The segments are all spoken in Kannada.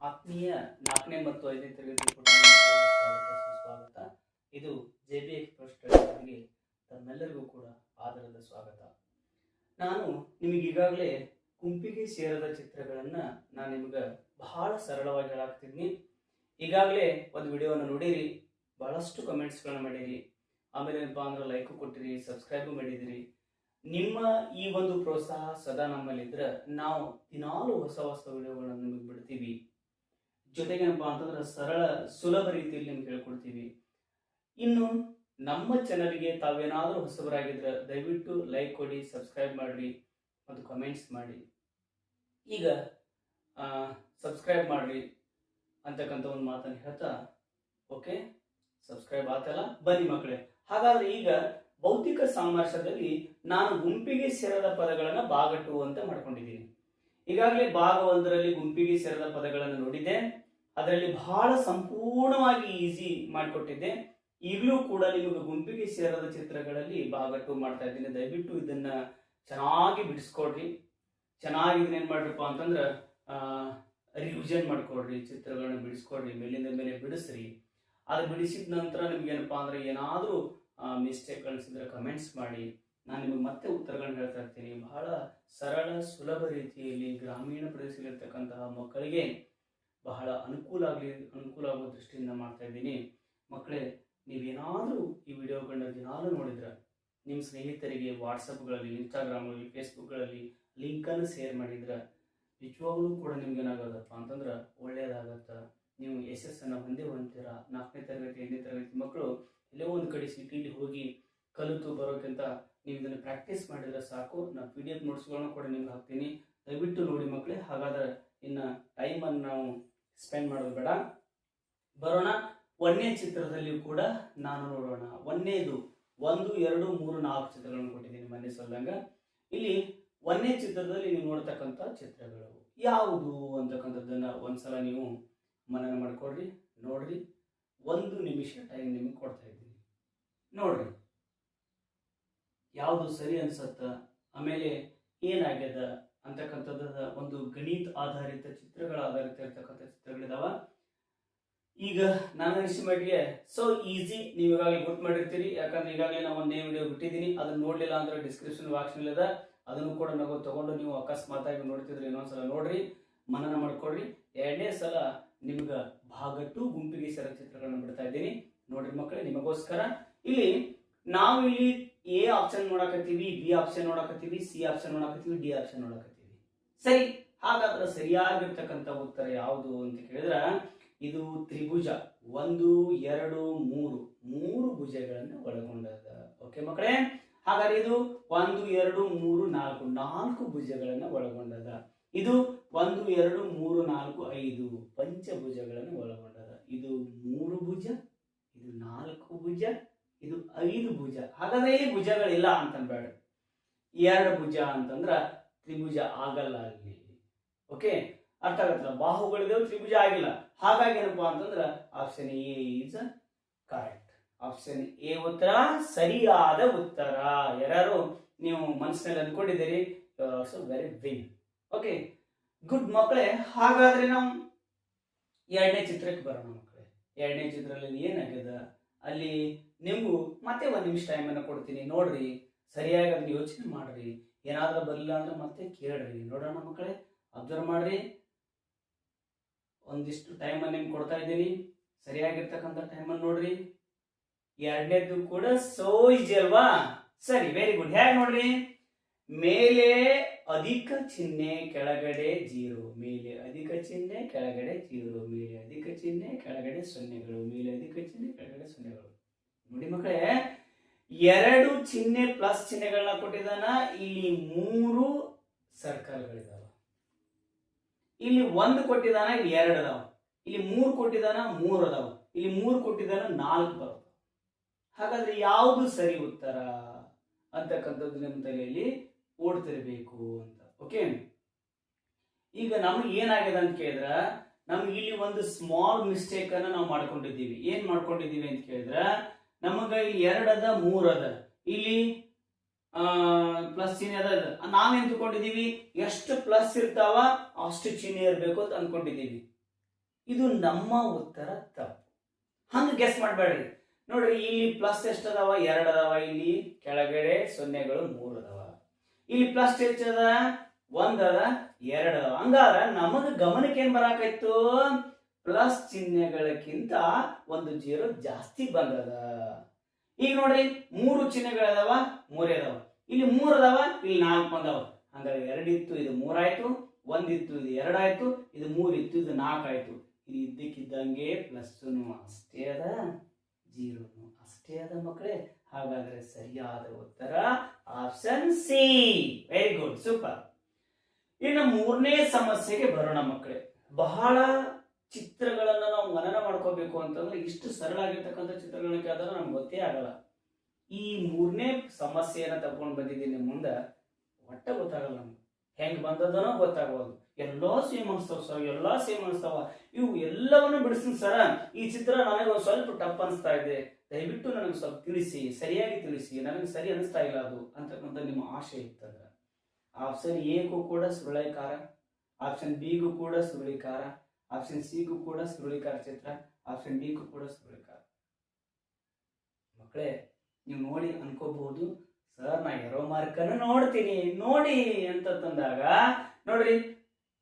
ಆತ್ಮೀಯ 4ನೇ ಮತ್ತು 5ನೇ ತರಗತಿ ಸ್ವಾಗತ ಸುಸ್ವಾಗತ. ಇದು JB ಎಕ್ಸ್‌ಪ್ರೆಸ್ ಸ್ಟಡಿಗೆ ತಮ್ಮೆಲ್ಲರಿಗೂ ಕೂಡ ಆದರದ ಸ್ವಾಗತ. ನಾನು ನಿಮಗೆ ಈಗಾಗಲೇ ಗುಂಪಿಗೆ ಸೇರದ ಚಿತ್ರಗಳನ್ನ ನಾನು ನಿಮಗೆ ಬಹಳ ಸರಳವಾಗಿ ಹೇಳಾಕ್ತಿದ್ನಿ. ಈಗಾಗಲೇ ಒಂದು ವಿಡಿಯೋವನ್ನು ನೋಡಿರಿ, ಬಹಳಷ್ಟು ಕಮೆಂಟ್ಸ್ಗಳನ್ನ ಮಾಡಿರಿ, ಆಮೇಲೆ ಏನಪ್ಪಾ ಅಂದ್ರೆ ಲೈಕ್ ಕೊಟ್ಟಿರಿ, ಸಬ್ಸ್ಕ್ರೈಬ್ ಮಾಡಿದಿರಿ. ನಿಮ್ಮ ಈ ಒಂದು ಪ್ರೋತ್ಸಾಹ ಸದಾ ನಮ್ಮಲ್ಲಿದ್ರೆ ನಾವು ದಿನಾಲು ಹೊಸ ಹೊಸ ವಿಡಿಯೋಗಳನ್ನ ನಿಮಗೆ ಬಿಡ್ತೀವಿ. ಜೊತೆಗೆ ಏನಪ್ಪಾ ಅಂತಂದ್ರೆ ಸರಳ ಸುಲಭ ರೀತಿಯಲ್ಲಿ ನಿಮ್ಗೆ ಹೇಳ್ಕೊಡ್ತೀವಿ. ಇನ್ನು ನಮ್ಮ ಚಾನಲ್ಗೆ ತಾವೇನಾದರೂ ಹೊಸಬರಾಗಿದ್ರೆ ದಯವಿಟ್ಟು ಲೈಕ್ ಕೊಡಿ, ಸಬ್ಸ್ಕ್ರೈಬ್ ಮಾಡ್ರಿ ಮತ್ತು ಕಮೆಂಟ್ಸ್ ಮಾಡಿ. ಈಗ ಸಬ್ಸ್ಕ್ರೈಬ್ ಮಾಡ್ರಿ ಅಂತಕ್ಕಂಥ ಒಂದು ಮಾತನ್ನು ಹೇಳ್ತಾ, ಓಕೆ ಸಬ್ಸ್ಕ್ರೈಬ್ ಆತಲ್ಲ, ಬನ್ನಿ ಮಕ್ಕಳೇ. ಹಾಗಾದ್ರೆ ಈಗ ಭೌತಿಕ ಸಾಮರ್ಥ್ಯದಲ್ಲಿ ನಾನು ಗುಂಪಿಗೆ ಸೇರದ ಪದಗಳನ್ನ ಭಾಗ 2 ಅಂತ ಮಾಡ್ಕೊಂಡಿದ್ದೀನಿ. ಈಗಾಗಲೇ ಭಾಗ 1ರಲ್ಲಿ ಗುಂಪಿಗೆ ಸೇರದ ಪದಗಳನ್ನು ನೋಡಿದ್ದೆ. ಅದರಲ್ಲಿ ಬಹಳ ಸಂಪೂರ್ಣವಾಗಿ ಈಸಿ ಮಾಡಿಕೊಟ್ಟಿದ್ದೆ. ಈಗಲೂ ಕೂಡ ನಿಮಗೆ ಗುಂಪಿಗೆ ಸೇರದ ಚಿತ್ರಗಳಲ್ಲಿ ಭಾಗ 2 ಮಾಡ್ತಾ ಇದ್ದೀನಿ. ದಯವಿಟ್ಟು ಇದನ್ನ ಚೆನ್ನಾಗಿ ಬಿಡಿಸ್ಕೊಡ್ರಿ. ಚೆನ್ನಾಗಿ ಇದನ್ನ ಏನ್ ಮಾಡ್ರಪ್ಪ ಅಂತಂದ್ರೆ ರಿವಿಷನ್ ಮಾಡ್ಕೊಡ್ರಿ, ಚಿತ್ರಗಳನ್ನ ಬಿಡಿಸ್ಕೊಡ್ರಿ, ಮೇಲಿಂದ ಮೇಲೆ ಬಿಡಿಸ್ರಿ. ಅದು ಬಿಡಿಸಿದ ನಂತರ ನಿಮ್ಗೆ ಏನಪ್ಪಾ ಅಂದ್ರೆ ಏನಾದರೂ ಮಿಸ್ಟೇಕ್ ಅನಿಸಿದ್ರೆ ಕಮೆಂಟ್ಸ್ ಮಾಡಿ, ನಾನು ನಿಮಗೆ ಮತ್ತೆ ಉತ್ತರಗಳನ್ನ ಹೇಳ್ತಾ ಇರ್ತೀನಿ. ಬಹಳ ಸರಳ ಸುಲಭ ರೀತಿಯಲ್ಲಿ ಗ್ರಾಮೀಣ ಪ್ರದೇಶದಲ್ಲಿರ್ತಕ್ಕಂತಹ ಮಕ್ಕಳಿಗೆ ಬಹಳ ಅನುಕೂಲ ಆಗುವ ದೃಷ್ಟಿಯಿಂದ ಮಾಡ್ತಾ ಇದ್ದೀನಿ. ಮಕ್ಕಳೇ, ನೀವೇನಾದರೂ ಈ ವಿಡಿಯೋಗಳನ್ನ ದಿನಾಲು ನೋಡಿದ್ರೆ ನಿಮ್ಮ ಸ್ನೇಹಿತರಿಗೆ ವಾಟ್ಸಪ್ಗಳಲ್ಲಿ, ಇನ್ಸ್ಟಾಗ್ರಾಮ್ಗಳಲ್ಲಿ, ಫೇಸ್ಬುಕ್ಗಳಲ್ಲಿ ಲಿಂಕನ್ನು ಶೇರ್ ಮಾಡಿದ್ರೆ ನಿಜವಾಗ್ಲೂ ಕೂಡ ನಿಮ್ಗೆ ಏನಾಗೋದಪ್ಪ ಅಂತಂದ್ರೆ ಒಳ್ಳೇದಾಗತ್ತ. ನೀವು ಯಶಸ್ಸನ್ನು ಹೊಂತೀರಾ. 4ನೇ ತರಗತಿ 5ನೇ ತರಗತಿ ಮಕ್ಕಳು ಎಲ್ಲೋ ಒಂದು ಕಡೆ ಸಿಟಿಲಿ ಹೋಗಿ ಕಲಿತು ಬರೋಕ್ಕಿಂತ ನೀವು ಇದನ್ನು ಪ್ರಾಕ್ಟೀಸ್ ಮಾಡಿದ್ರೆ ಸಾಕು. ನಾನು PDF ನೋಟ್ಸ್ಗಳನ್ನ ಕೂಡ ನಿಮ್ಗೆ ಹಾಕ್ತೀನಿ, ದಯವಿಟ್ಟು ನೋಡಿ ಮಕ್ಕಳೇ. ಹಾಗಾದ್ರೆ ಇನ್ನು ಟೈಮನ್ನು ನಾವು ಸ್ಪೆಂಡ್ ಮಾಡೋದು ಬೇಡ, ಬರೋಣ 1ನೇ ಚಿತ್ರದಲ್ಲಿಯೂ ಕೂಡ ನಾನು ನೋಡೋಣ. 1ನೇದು 1, 2, 3, 4 ಚಿತ್ರಗಳನ್ನು ಕೊಟ್ಟಿದ್ದೀನಿ ಮೊನ್ನೆ ಸಲ್ಲಂಗ. ಇಲ್ಲಿ 1ನೇ ಚಿತ್ರದಲ್ಲಿ ನೀವು ನೋಡ್ತಕ್ಕಂಥ ಚಿತ್ರಗಳು ಯಾವುದು ಅಂತಕ್ಕಂಥದ್ದನ್ನ ಒಂದ್ಸಲ ನೀವು ಮನನ ಮಾಡ್ಕೊಡ್ರಿ, ನೋಡ್ರಿ. 1 ನಿಮಿಷ ಟೈಮ್ ನಿಮಗೆ ಕೊಡ್ತಾ ಇದ್ದೀನಿ, ನೋಡ್ರಿ ಯಾವುದು ಸರಿ ಅನ್ಸತ್ತ, ಆಮೇಲೆ ಏನಾಗ್ಯದ ಅಂತಕ್ಕಂಥದ್ದು. ಒಂದು ಗಣಿತ ಆಧಾರಿತ ಚಿತ್ರಗಳ ಆಧಾರಿತ ಇರ್ತಕ್ಕಂಥ ಚಿತ್ರಗಳಿದಾವ. ಈಗ ನಾನು ಅನಿಸಿದ ಮಟ್ಟಿಗೆ ಸೊ ಈಸಿ, ನೀವು ಈಗಾಗಲೇ ಗುರ್ತು ಮಾಡಿರ್ತೀರಿ. ಯಾಕಂದ್ರೆ ಈಗಾಗಲೇ ನಾವು 1ನೇ ವಿಡಿಯೋ ಬಿಟ್ಟಿದ್ದೀನಿ. ಅದನ್ನ ನೋಡ್ಲಿಲ್ಲ ಅಂದ್ರೆ ಡಿಸ್ಕ್ರಿಪ್ಷನ್ ಬಾಕ್ಸ್ ನಲ್ಲಿ ಅದ, ಅದನ್ನು ಕೂಡ ನಾವು ತಗೊಂಡು ನೀವು ಅಕಸ್ಮಾತಾಗಿ ನೋಡ್ತಿದ್ರೆ ಇನ್ನೊಂದ್ಸಲ ನೋಡ್ರಿ, ಮನನ ಮಾಡ್ಕೊಡ್ರಿ. 2ನೇ ಸಲ ನಿಮ್ಗೆ ಭಾಗ 2 ಗುಂಪಿಗೆ ಸೇರ ಚಿತ್ರಗಳನ್ನ ಬಿಡ್ತಾ ಇದ್ದೀನಿ, ನೋಡ್ರಿ ಮಕ್ಕಳೇ ನಿಮಗೋಸ್ಕರ. ಇಲ್ಲಿ ನಾವು ಇಲ್ಲಿ A ಆಪ್ಷನ್ ನೋಡಕತ್ತೀವಿ, B ಆಪ್ಷನ್ ನೋಡಕತ್ತೀವಿ, C ಆಪ್ಷನ್ ನೋಡಕತ್ತೀವಿ, D ಆಪ್ಷನ್ ನೋಡಕತ್ತೀವಿ. ಸರಿ, ಹಾಗಾದ್ರೆ ಸರಿಯಾಗಿರ್ತಕ್ಕಂಥ ಉತ್ತರ ಯಾವುದು ಅಂತ ಕೇಳಿದ್ರೆ ಇದು ತ್ರಿಭುಜ 1, 2, 3 ಭುಜಗಳನ್ನು ಒಳಗೊಂಡದ. ಓಕೆ ಮಕ್ಕಳೇ, ಹಾಗಾದ್ರೆ ಇದು 1, 2, 3, 4 ಭುಜಗಳನ್ನು ಒಳಗೊಂಡದ. ಇದು 1, 2, 3, 4, 5 ಪಂಚಭುಜಗಳನ್ನು ಒಳಗೊಂಡದ. ಇದು 3 ಭುಜ, ಇದು 4 ಭುಜ, ಇದು 5 ಭುಜ. ಹಾಗಾದ್ರೆ ಇಲ್ಲಿ ಭುಜಗಳಿಲ್ಲ ಅಂತನ್ಬೇಡ, 2 ಭುಜ ಅಂತಂದ್ರ ತ್ರಿಭುಜ ಆಗಲ್ಲ ಅಲ್ಲಿ. ಓಕೆ, ಅರ್ಥ ಆಗತ್ತಲ್ಲ. ಬಾಹುಗಳಿದಾವೆ, ತ್ರಿಭುಜ ಆಗಿಲ್ಲ. ಹಾಗಾಗಿ ಏನಪ್ಪಾ ಅಂತಂದ್ರ option A is correct. Option A ಉತ್ತರ ಸರಿಯಾದ ಉತ್ತರ. ಯಾರು ನೀವು ಮನಸ್ಸಿನಲ್ಲಿ ಅಂದ್ಕೊಂಡಿದ್ದೀರಿ, also very win. Okay, good ಮಕ್ಕಳೇ. ಹಾಗಾದ್ರೆ ನಾವು 2ನೇ ಚಿತ್ರಕ್ಕೆ ಬರೋಣ ಮಕ್ಕಳೇ. 2ನೇ ಚಿತ್ರದಲ್ಲಿ ಏನಾಗ್ಯದ ಅಲ್ಲಿ ನಿಮಗೂ ಮತ್ತೆ 1 ನಿಮಿಷ ಟೈಮ್ ಅನ್ನು ಕೊಡ್ತೀನಿ, ನೋಡ್ರಿ, ಸರಿಯಾಗಿ ಅದನ್ನ ಯೋಚನೆ ಮಾಡ್ರಿ. ಏನಾದ್ರೂ ಬರಲಿಲ್ಲ ಅಂದ್ರೆ ಮತ್ತೆ ಕೇಳ್ರಿ, ನೋಡೋಣ ಮಕ್ಕಳೇ. ಅಬ್ಸರ್ವ್ ಮಾಡ್ರಿ, ಒಂದಿಷ್ಟು ಟೈಮ್ ಅನ್ನು ನಿಮ್ಗೆ ಕೊಡ್ತಾ ಇದ್ದೀನಿ, ಸರಿಯಾಗಿರ್ತಕ್ಕಂಥ ಟೈಮ್ ಅನ್ನು ನೋಡ್ರಿ. 2ನೇದು ಕೂಡ ಸೋ ಈಜಿ ಅಲ್ವಾ? ಸರಿ, ವೆರಿ ಗುಡ್. ಹೇಗೆ ನೋಡ್ರಿ, ಮೇಲೆ ಅಧಿಕ ಚಿಹ್ನೆ ಕೆಳಗಡೆ 0, ಮೇಲೆ ಅಧಿಕ ಚಿಹ್ನೆ ಕೆಳಗಡೆ 0, ಮೇಲೆ ಅಧಿಕ ಚಿಹ್ನೆ ಕೆಳಗಡೆ ಸೊನ್ನೆಗಳು, ಮೇಲೆ ಅಧಿಕ ಚಿಹ್ನೆ ಕೆಳಗಡೆ ಸೊನ್ನೆಗಳು. ನೋಡಿ ಮಕ್ಕಳೇ, 2 ಚಿಹ್ನೆ ಪ್ಲಸ್ ಚಿಹ್ನೆಗಳನ್ನ ಕೊಟ್ಟಿದ್ದಾನ. ಇಲ್ಲಿ 3 ಸರ್ಕಲ್ಗಳಿದಾವ. ಇಲ್ಲಿ 1 ಕೊಟ್ಟಿದ್ದಾನ, ಇಲ್ಲಿ 2 ಅದಾವ. ಇಲ್ಲಿ 3 ಕೊಟ್ಟಿದ್ದಾನ, 3 ಅದಾವ. ಇಲ್ಲಿ 3 ಕೊಟ್ಟಿದ್ದಾನ, 4 ಬರ್ತವೆ. ಹಾಗಾದ್ರೆ ಯಾವುದು ಸರಿ ಉತ್ತರ ಅಂತಕ್ಕಂಥದ್ದು ನಿಮ್ಮ ತಲೆಯಲ್ಲಿ ಓಡ್ತಿರ್ಬೇಕು ಅಂತ. ಓಕೆ, ಈಗ ನಮ್ಗೆ ಏನಾಗಿದೆ ಅಂತ ಕೇಳಿದ್ರ, ನಮ್ಗೆ ಇಲ್ಲಿ ಒಂದು ಸ್ಮಾಲ್ ಮಿಸ್ಟೇಕ್ ಅನ್ನ ನಾವು ಮಾಡ್ಕೊಂಡಿದ್ದೀವಿ. ಏನ್ ಮಾಡ್ಕೊಂಡಿದ್ದೀವಿ ಅಂತ ಕೇಳಿದ್ರ, ನಮಗ ಇಲ್ಲಿ 2 ಅದ, 3 ಅದ, ಇಲ್ಲಿ ಪ್ಲಸ್ ಚಿಹ್ನೆ ಅದ. ನಾವೇನ್ ತಿಳ್ಕೊಂಡಿದೀವಿ, ಎಷ್ಟು ಪ್ಲಸ್ ಇರ್ತಾವ ಅಷ್ಟು ಚಿಹ್ನೆ ಇರಬೇಕು ಅಂತ ಅನ್ಕೊಂಡಿದ್ದೀವಿ. ಇದು ನಮ್ಮ ಉತ್ತರ ತಪ್ಪು. ಹಂಗೆ ಗೆಸ್ ಮಾಡಬೇಡ್ರಿ. ನೋಡ್ರಿ, ಇಲ್ಲಿ ಪ್ಲಸ್ ಎಷ್ಟು ಅದಾವ? 2 ಅದಾವ. ಇಲ್ಲಿ ಕೆಳಗಡೆ ಸೊನ್ನೆಗಳು 3 ಅದಾವ. ಇಲ್ಲಿ ಪ್ಲಸ್ ಎಷ್ಟದ? 1 ಅದ, 2 ಅದಾವ. ಹಂಗಾರ ನಮಗ ಗಮನಕ್ಕೆ ಏನ್ ಬರಾಕೈತು? ಪ್ಲಸ್ ಚಿಹ್ನೆಗಳಕ್ಕಿಂತ ಒಂದು 0 ಜಾಸ್ತಿ ಬಂದದ. ಈಗ ನೋಡ್ರಿ, 3 ಚಿಹ್ನೆಗಳದಾವ, 3 ಅದಾವ. ಇಲ್ಲಿ 3 ಅದಾವ, ಇಲ್ಲಿ 4 ಬಂದಾವ. ಹಂಗಾರೆ 2 ಇತ್ತು, ಇದು 3 ಆಯ್ತು. 1 ಇತ್ತು, ಇದು 2 ಆಯ್ತು. ಇದು 3 ಇತ್ತು, ಇದು 4 ಆಯ್ತು. ಇದು ಇದ್ದಕ್ಕಿದ್ದಂಗೆ ಪ್ಲಸ್ನು ಅಷ್ಟೇ ಅದ, 0 ಅಷ್ಟೇ ಅದ ಮಕ್ಕಳೇ. ಹಾಗಾದ್ರೆ ಸರಿಯಾದ ಉತ್ತರ option C. Very good, super. ಇನ್ನು 3ನೇ ಸಮಸ್ಯೆಗೆ ಬರೋಣ ಮಕ್ಕಳೇ. ಬಹಳ ಚಿತ್ರಗಳನ್ನ ನಾವು ಮನನ ಮಾಡ್ಕೋಬೇಕು ಅಂತಂದ್ರೆ ಇಷ್ಟು ಸರಳ ಆಗಿರ್ತಕ್ಕಂಥ ಚಿತ್ರಗಳನ್ನ ಕೇಳಿದ್ರೆ ನಮ್ಗೆ ಗೊತ್ತೇ ಆಗಲ್ಲ. ಈ 3ನೇ ಸಮಸ್ಯೆಯನ್ನ ತಗೊಂಡು ಬಂದಿದ್ದೀನಿ ಮುಂದೆ, ಒಟ್ಟ ಗೊತ್ತಾಗಲ್ಲ ನಮ್ಗೆ. ಹೆಂಗ್ ಬಂದದನೋ ಗೊತ್ತಾಗಬಹುದು. ಎಲ್ಲಾ ಸೇಮ್ ಅನಿಸ್ತಾವ ಸರ್, ಎಲ್ಲಾ ಸೇಮ್ ಅನಿಸ್ತಾವ. ಇವು ಎಲ್ಲವನ್ನು ಬಿಡಿಸ್ತೀನಿ ಸರ, ಈ ಚಿತ್ರ ನನಗೆ ಒಂದು ಸ್ವಲ್ಪ ಟಫ್ ಅನಿಸ್ತಾ ಇದೆ, ದಯವಿಟ್ಟು ನನಗೆ ಸ್ವಲ್ಪ ತಿಳಿಸಿ, ಸರಿಯಾಗಿ ತಿಳಿಸಿ, ನನಗೆ ಸರಿ ಅನಿಸ್ತಾ ಇಲ್ಲ ಅದು ಅಂತಕ್ಕಂಥ ನಿಮ್ಮ ಆಶೆ ಇರ್ತದೆ. ಆಪ್ಷನ್ ಎಗೂ ಕೂಡ ಸುರುಳಿಕಾರ, ಆಪ್ಷನ್ ಬಿಗೂ ಕೂಡ ಸುರುಳಿಕಾರ, ಆಪ್ಷನ್ ಸಿಗೂ ಕೂಡ ಸುರುಳಿಕಾರ ಚಿತ್ರ, ಆಪ್ಷನ್ ಡಿಗೂ ಕೂಡ ಸುರುಳಿಕಾರ. ಮಕ್ಕಳೇ, ನೀವು ನೋಡಿ ಅನ್ಕೋಬಹುದು, ಸರ್ ನಾ ಎರೋ ಮಾರ್ಕ್ ಅನ್ನು ನೋಡ್ತೀನಿ ನೋಡಿ ಅಂತ ತಂದಾಗ, ನೋಡ್ರಿ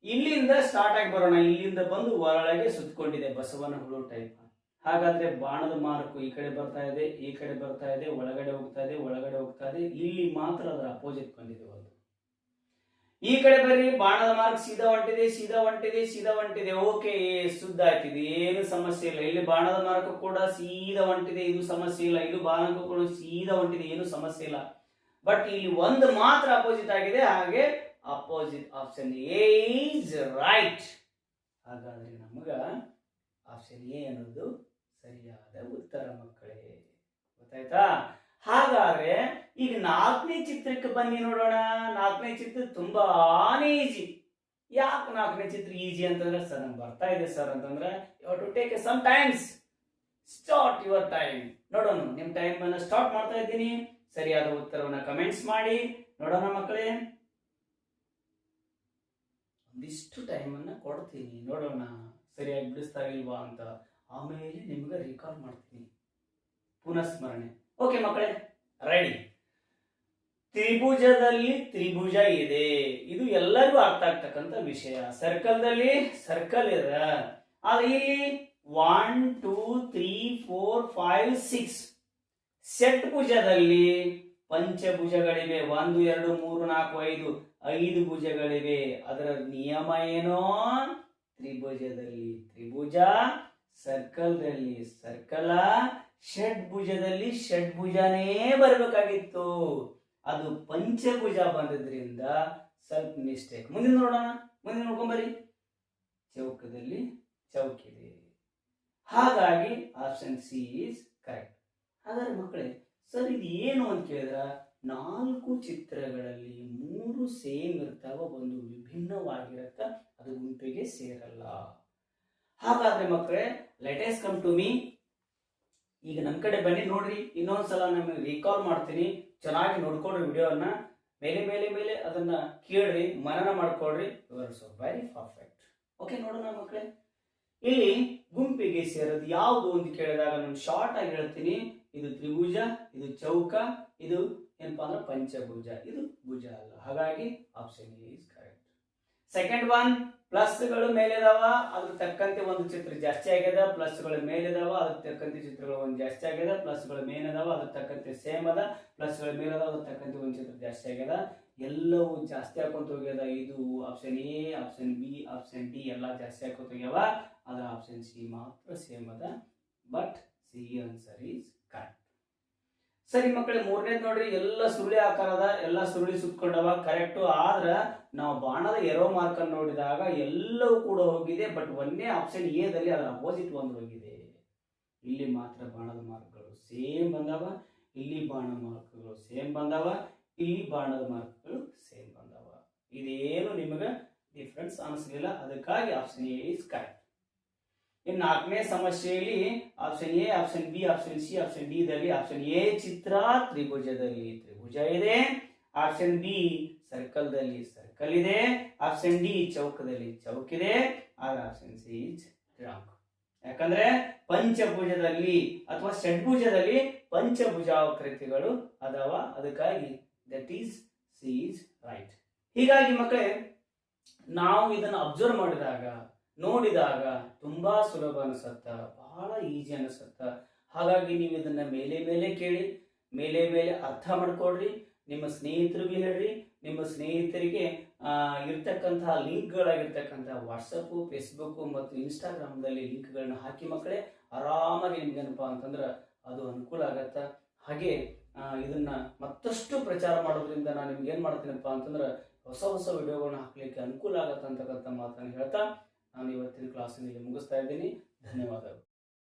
ಇಲ್ಲಿಂದ ಸ್ಟಾರ್ಟ್ ಆಗಿ ಬರೋಣ. ಇಲ್ಲಿಂದ ಬಂದು ಒಳಗೆ ಸುತ್ತಕೊಂಡಿದೆ ಬಸವನ ಹುಳು ಟೈಪ್. ಹಾಗಾದ್ರೆ ಬಾಣದ ಮಾರ್ಕ್ ಈ ಕಡೆ ಬರ್ತಾ ಇದೆ, ಈ ಕಡೆ ಬರ್ತಾ ಇದೆ, ಒಳಗಡೆ ಹೋಗ್ತಾ ಇದೆ, ಒಳಗಡೆ ಹೋಗ್ತಾ ಇದೆ. ಇಲ್ಲಿ ಮಾತ್ರ ಅದರ ಅಪೋಸಿಟ್ ಬಂದಿದೆ ಒಂದು. ಈ ಕಡೆ ಬರ್ರಿ, ಬಾಣದ ಮಾರ್ಕ್ ಸೀದಾ ಹೊಂಟಿದೆ, ಸೀದಾ ಹೊಂಟಿದೆ, ಸೀದಾ ಹೊಂಟಿದೆ. ಓಕೆ, ಶುದ್ಧ ಆಯ್ತಿದೆ, ಏನು ಸಮಸ್ಯೆ ಇಲ್ಲ. ಇಲ್ಲಿ ಬಾಣದ ಮಾರ್ಕ್ ಕೂಡ ಸೀದಾ ಹೊಂಟಿದೆ, ಇದು ಸಮಸ್ಯೆ ಇಲ್ಲ. ಇದು ಬಾಣಕ್ಕೂ ಕೂಡ ಸೀದಾ ಹೊಂಟಿದೆ, ಏನು ಸಮಸ್ಯೆ ಇಲ್ಲ. ಬಟ್ ಇಲ್ಲಿ ಒಂದು ಮಾತ್ರ ಅಪೋಸಿಟ್ ಆಗಿದೆ, ಹಾಗೆ opposite option A is right. ಹಾಗಾದ್ರೆ ನಮಗ ಆಪ್ಷನ್ ಎ ಅನ್ನೋದು ಸರಿಯಾದ ಉತ್ತರ ಮಕ್ಕಳೇ. ಗೊತ್ತಾಯ್ತಾ? ಹಾಗಾದ್ರೆ ಈಗ 4ನೇ ಚಿತ್ರಕ್ಕೆ ಬನ್ನಿ ನೋಡೋಣ. 4ನೇ ಚಿತ್ರ ತುಂಬಾನೇ ಈಜಿ. ಯಾಕೆ 4ನೇ ಚಿತ್ರ ಈಜಿ ಅಂತಂದ್ರೆ, ಸರ್ ನಮ್ಗೆ ಬರ್ತಾ ಇದೆ ಸರ್ ಅಂತಂದ್ರೆ, you have to take some times. Start your time. ನೋಡೋಣ, ನಿಮ್ಮ ಟೈಮ್ ಅನ್ನ ಸ್ಟಾರ್ಟ್ ಮಾಡ್ತಾ ಇದ್ದೀನಿ. ಸರಿಯಾದ ಉತ್ತರವನ್ನ ಕಮೆಂಟ್ಸ್ ಮಾಡಿ ನೋಡೋಣ ಮಕ್ಕಳೇ. ಒಂದಿಷ್ಟು ಟೈಮ್ ಅನ್ನ ಕೊಡ್ತೀನಿ, ನೋಡೋಣ ಸರಿಯಾಗಿ ಬಿಡಿಸ್ತಾ ಇಲ್ವಾ ಅಂತ. ಆಮೇಲೆ ನಿಮ್ಗೆ ರಿಕಾಲ್ ಮಾಡ್ತೀನಿ, ಪುನಃಸ್ಮರಣೆ. ಓಕೆ ಮಕ್ಕಳೇ, ರೆಡಿ? ತ್ರಿಭುಜದಲ್ಲಿ ತ್ರಿಭುಜ ಇದೆ, ಇದು ಎಲ್ಲರಿಗೂ ಅರ್ಥ ಆಗ್ತಕ್ಕಂಥ ವಿಷಯ. ಸರ್ಕಲ್ದಲ್ಲಿ ಸರ್ಕಲ್ ಇದೆ, ಆದ್ರೆ ಇಲ್ಲಿ 1 2 3 4 5 6 ಷಟ್ಭುಜದಲ್ಲಿ ಪಂಚಭುಜಗಳಿವೆ. 1 2 3 4 5 ಭುಜಗಳಿವೆ. ಅದರ ನಿಯಮ ಏನೋ? ತ್ರಿಭುಜದಲ್ಲಿ ತ್ರಿಭುಜ, ಸರ್ಕಲ್ದಲ್ಲಿ ಸರ್ಕಲ, ಷಡ್ಭುಜದಲ್ಲಿ ಷಡ್ಭುಜನೇ ಬರಬೇಕಾಗಿತ್ತು. ಅದು ಪಂಚಭುಜ ಬಂದದ್ರಿಂದ ಸ್ವಲ್ಪ ಮಿಸ್ಟೇಕ್. ಮುಂದಿನ ನೋಡೋಣ, ಮುಂದಿನ ನೋಡ್ಕೊಂಬರಿ. ಚೌಕದಲ್ಲಿ ಚೌಕಿದೆ, ಹಾಗಾಗಿ ಆಪ್ಷನ್ ಸಿ ಈಸ್ ಕರೆಕ್ಟ್. ಹಾಗಾದ್ರೆ ಮಕ್ಕಳೇ, ಸರ್ ಇದು ಏನು ಅಂತ ಕೇಳಿದ್ರ, 4 ಚಿತ್ರಗಳಲ್ಲಿ 3 ಸೇಮ್ ಇರ್ತಾವ, ಒಂದು ವಿಭಿನ್ನವಾಗಿರತ್ತ, ಅದು ಗುಂಪಿಗೆ ಸೇರಲ್ಲ. ಹಾಗಾದ್ರೆ ಮಕ್ಕಳೇ, let us come to me. ಈಗ ನಮ್ಮ ಕಡೆ ಬನ್ನಿ, ನೋಡ್ರಿ. ಇನ್ನೊಂದ್ಸಲ ನಮಗೆ ರಿಕಾಲ್ ಮಾಡ್ತೀನಿ, ಚೆನ್ನಾಗಿ ನೋಡ್ಕೊಳ್ರಿ ವಿಡಿಯೋನ. ಮೇಲೆ ಮೇಲೆ ಮೇಲೆ ಅದನ್ನ ಕೇಳ್ರಿ, ಮನನ ಮಾಡ್ಕೊಳ್ರಿ. You are so very perfect. Okay, ನೋಡೋಣ ಮಕ್ಕಳೇ. ಇಲ್ಲಿ ಗುಂಪಿಗೆ ಸೇರೋದು ಯಾವುದು ಅಂತ ಕೇಳಿದಾಗ ನಾನು ಶಾರ್ಟ್ ಆಗಿ ಹೇಳ್ತೀನಿ. ಇದು ತ್ರಿಭುಜ, ಇದು ಚೌಕ, ಇದು ಏನಪ್ಪಾ ಅಂದ್ರೆ ಪಂಚಭುಜ, ಇದು ಭುಜ ಅಲ್ಲ. ಹಾಗಾಗಿ option A is correct. Second one, ಪ್ಲಸ್ಗಳು ಮೇಲಿದಾವ, ಅದ್ರ ತಕ್ಕಂತೆ ಒಂದು ಚಿತ್ರ ಜಾಸ್ತಿ ಆಗ್ಯದ. ಪ್ಲಸ್ಗಳು ಮೇಲಿದಾವ, ಅದ್ರ ತಕ್ಕಂತೆ ಚಿತ್ರಗಳು ಒಂದು ಜಾಸ್ತಿ ಆಗ್ಯದ. ಪ್ಲಸ್ಗಳು ಮೇಲಿದಾವ, ಅದ್ರ ತಕ್ಕಂತೆ ಸೇಮ್ ಅದ. ಪ್ಲಸ್ಗಳು ಮೇಲಿದಾವ, ಅದ್ರ ತಕ್ಕಂತೆ ಒಂದು ಚಿತ್ರ ಜಾಸ್ತಿ ಆಗ್ಯದ. ಎಲ್ಲವೂ ಜಾಸ್ತಿ ಹಾಕೊಂತ ಹೋಗ್ಯದ. ಇದು option A, option B, option D ಎಲ್ಲ ಜಾಸ್ತಿ ಹಾಕೊಂತ ಹೋಗ್ಯಾವ. ಅದರ ಆಪ್ಷನ್ ಸಿ ಮಾತ್ರ ಸೇಮ್ ಅದ. But C answer is correct. ಸರಿ ಮಕ್ಕಳೇ, ಮೂರನೇದು ನೋಡ್ರಿ. ಎಲ್ಲ ಸುರುಳಿ ಆಕಾರದ, ಎಲ್ಲ ಸುರುಳಿ ಸುತ್ತಕೊಂಡವ, ಕರೆಕ್ಟ್. ಆದ್ರ ನಾವು ಬಾಣದ ಎರೋ ಮಾರ್ಕ್ ಅನ್ನು ನೋಡಿದಾಗ ಎಲ್ಲವೂ ಕೂಡ ಹೋಗಿದೆ. ಬಟ್ ಒಂದೇ ಆಪ್ಷನ್ ಎ ದಲ್ಲಿ ಅದರ ಅಪೋಸಿಟ್ ಒಂದು ಹೋಗಿದೆ. ಇಲ್ಲಿ ಮಾತ್ರ ಬಾಣದ ಮಾರ್ಕ್ಗಳು ಸೇಮ್ ಬಂದವ, ಇಲ್ಲಿ ಬಾಣದ ಮಾರ್ಕ್ಗಳು ಸೇಮ್ ಬಂದವ, ಇಲ್ಲಿ ಬಾಣದ ಮಾರ್ಕ್ಗಳು ಸೇಮ್ ಬಂದವ. ಇದೇನು ನಿಮಗೆ ಡಿಫ್ರೆನ್ಸ್ ಅನಿಸ್ಲಿಲ್ಲ, ಅದಕ್ಕಾಗಿ ಆಪ್ಷನ್ ಎ ಇಸ್ ಕರೆಕ್ಟ್. ಇನ್ನು 4ನೇ ಸಮಸ್ಯೆಯಲ್ಲಿ option A, option B, option C, option D ದಲ್ಲಿ ಆಪ್ಷನ್ ಎ ಚಿತ್ರ ತ್ರಿಭುಜದಲ್ಲಿ ತ್ರಿಭುಜ ಇದೆ. ಆಪ್ಷನ್ ಬಿ ಸರ್ಕಲ್ ದಲ್ಲಿ ಸರ್ಕಲ್ ಇದೆ. ಆಪ್ಷನ್ ಡಿ ಚೌಕದಲ್ಲಿ ಚೌಕ್ ಇದೆ. ಆದ್ರೆ ಆಪ್ಷನ್ ಸಿ ಇಸ್ ರಾಂಗ್. ಯಾಕಂದ್ರೆ ಪಂಚಭುಜದಲ್ಲಿ ಅಥವಾ ಷಡ್ಭುಜದಲ್ಲಿ ಪಂಚಭುಜಾಕೃತಿಗಳು ಅದಾವ, ಅದಕ್ಕಾಗಿ that is C is right. ಹೀಗಾಗಿ ಮಕ್ಕಳೇ, ನಾವು ಇದನ್ನು ಅಬ್ಸರ್ವ್ ಮಾಡಿದಾಗ ನೋಡಿದಾಗ ತುಂಬಾ ಸುಲಭ ಅನಿಸತ್ತ, ಬಹಳ ಈಜಿ ಅನಿಸತ್ತ. ಹಾಗಾಗಿ ನೀವು ಇದನ್ನ ಮೇಲೆ ಮೇಲೆ ಕೇಳಿ, ಮೇಲೆ ಮೇಲೆ ಅರ್ಥ ಮಾಡ್ಕೊಡ್ರಿ, ನಿಮ್ಮ ಸ್ನೇಹಿತರಿಗೆ ಹೇಳ್ರಿ, ನಿಮ್ಮ ಸ್ನೇಹಿತರಿಗೆ ಇರ್ತಕ್ಕಂತಹ ಲಿಂಕ್ಗಳಾಗಿರ್ತಕ್ಕಂತಹ ವಾಟ್ಸಪ್, ಫೇಸ್ಬುಕ್ ಮತ್ತು ಇನ್ಸ್ಟಾಗ್ರಾಮ್ದಲ್ಲಿ ಲಿಂಕ್ಗಳನ್ನ ಹಾಕಿ ಮಕ್ಕಳೇ, ಆರಾಮಾಗಿ ನಿಮ್ಗೇನಪ್ಪ ಅಂತಂದ್ರೆ ಅದು ಅನುಕೂಲ ಆಗತ್ತ. ಹಾಗೆ ಇದನ್ನ ಮತ್ತಷ್ಟು ಪ್ರಚಾರ ಮಾಡೋದ್ರಿಂದ ನಾನು ನಿಮ್ಗೆ ಏನ್ ಮಾಡ್ತೀನಪ್ಪ ಅಂತಂದ್ರೆ ಹೊಸ ಹೊಸ ವಿಡಿಯೋಗಳನ್ನ ಹಾಕ್ಲಿಕ್ಕೆ ಅನುಕೂಲ ಆಗತ್ತ ಅಂತಕ್ಕಂಥ ಮಾತನ್ನು ಹೇಳ್ತಾ ನಾನು ಇವತ್ತಿನ ಕ್ಲಾಸನ್ನು ಮುಗಿಸ್ತಾ ಇದ್ದೀನಿ. ಧನ್ಯವಾದಗಳು.